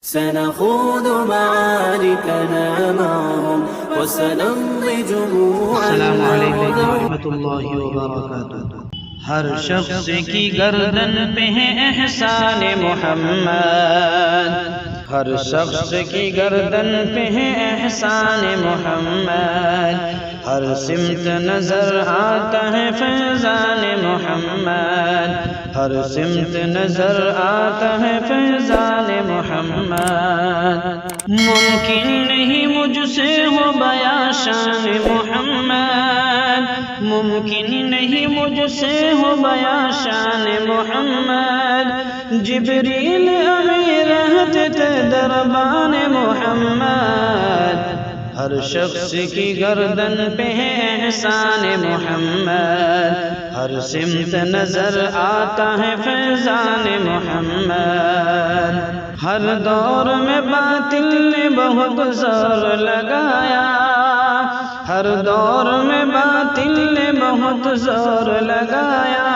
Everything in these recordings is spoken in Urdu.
سنخوض معاركنا معهم وسنمضي جموعا. السلام علیکم ورحمۃ اللہ وبرکاتہ. ہر شخص کی گردن پہ ہے احسان محمد، ہر شخص کی گردن پہ ہے احسان محمد، ہر سمت نظر آتا ہے فیضان محمد، ہر سمت نظر آتا ہے فیضان محمد. ممکن نہیں مجھ سے ہو بیاں شان محمد، ممکن نہیں مجھ سے ہو بیاں شان محمد. جبریل امین رہتے تھے دربان محمد، ہر شخص کی گردن پہ ہے احسان محمد، ہر سمت نظر آتا ہے فیضان محمد. ہر دور میں باطل نے بہت زور لگایا، ہر دور میں باطل نے بہت زور لگایا،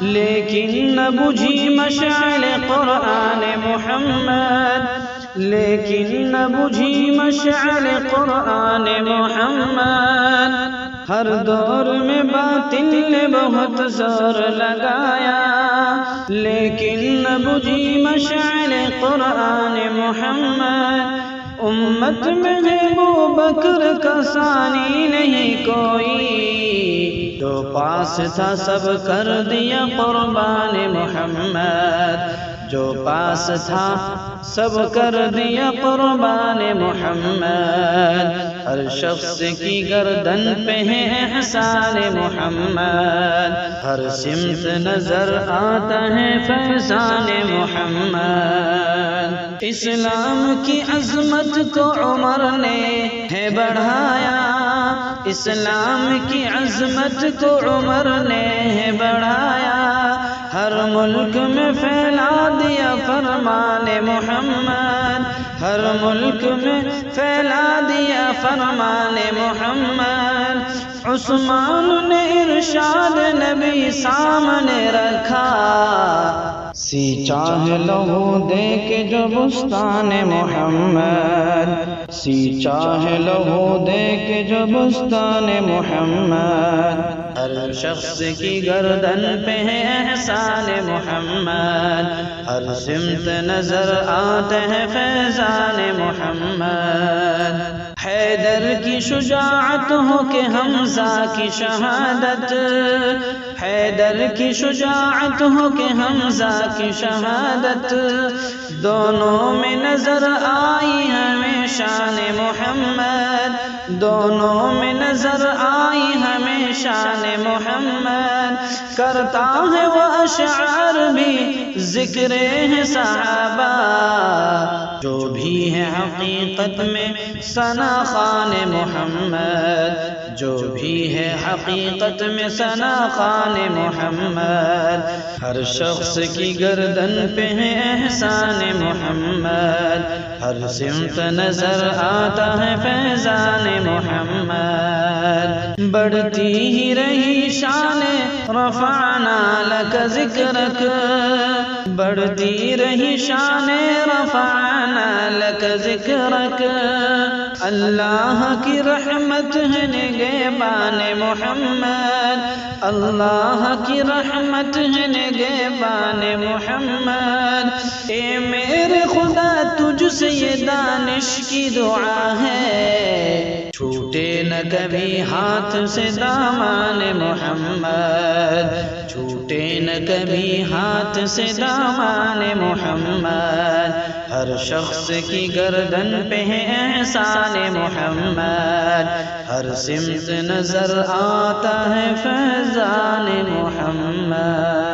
لیکن نہ بجھی مشعل قرآن محمد، لیکن نہ بجھی مشعل قرآن محمد. ہر دور میں باطل نے بہت زور لگایا، لیکن نہ بجھی مشعل قرآن محمد. امت میں ہے ابو بکر کا ثانی نہیں کوئی، جو پاس تھا سب کر دیا قربان محمد، جو پاس تھا سب کر دیا قربان محمد. ہر شخص کی گردن پہ ہے احسان محمد، ہر سمت نظر آتا ہے فیضان محمد. اسلام کی عظمت کو عمر نے ہے بڑھایا، اسلام کی عظمت کو عمر نے ہے بڑھایا، ہر ملک میں پھیلا دیا فرمان محمد، ہر ملک میں پھیلا دیا فرمان محمد. عثمان نے ارشاد نبی سامنے رکھا، سی چاہ لہو دے کے جو بستان محمد، سی چاہ لہو دے کے جو بستان محمد. ہر شخص کی گردن پہ ہے احسان محمد، ہر سمت نظر آتا ہے فیضان محمد. حیدر کی شجاعت ہو کہ حمزہ کی شہادت، حیدر کی شجاعت ہو کہ حمزہ کی شہادت، دونوں میں نظر آئی ہمیں شان محمد، دونوں میں نظر آئی ہمیں شان محمد. کرتا ہے وہ اشعار بھی ذکر ہے صحابہ، جو بھی ہے حقیقت میں ثنا خوان محمد، جو بھی ہے حقیقت میں ثنا خوان محمد. ہر شخص کی گردن پہ ہے احسان محمد، ہر سمت نظر آتا ہے فیضان محمد. بڑھتی ہی رہی شان رفعنا لک ذکرک، بڑھتی رہی شان رفعنا لک ذکرک. اللہ کی رحمت ہے نگہبان محمد، اللہ کی رحمت ہے نگہبان محمد. اے میرے خدا تجھ سے یہ دانش کی دعا ہے، چھوٹے نہ کبھی ہاتھ سے دامان محمد، چھوٹے نہ کبھی ہاتھ سے دامان محمد. ہر شخص کی گردن پہ ہے احسان محمد، ہر سمت نظر آتا ہے فیضان محمد.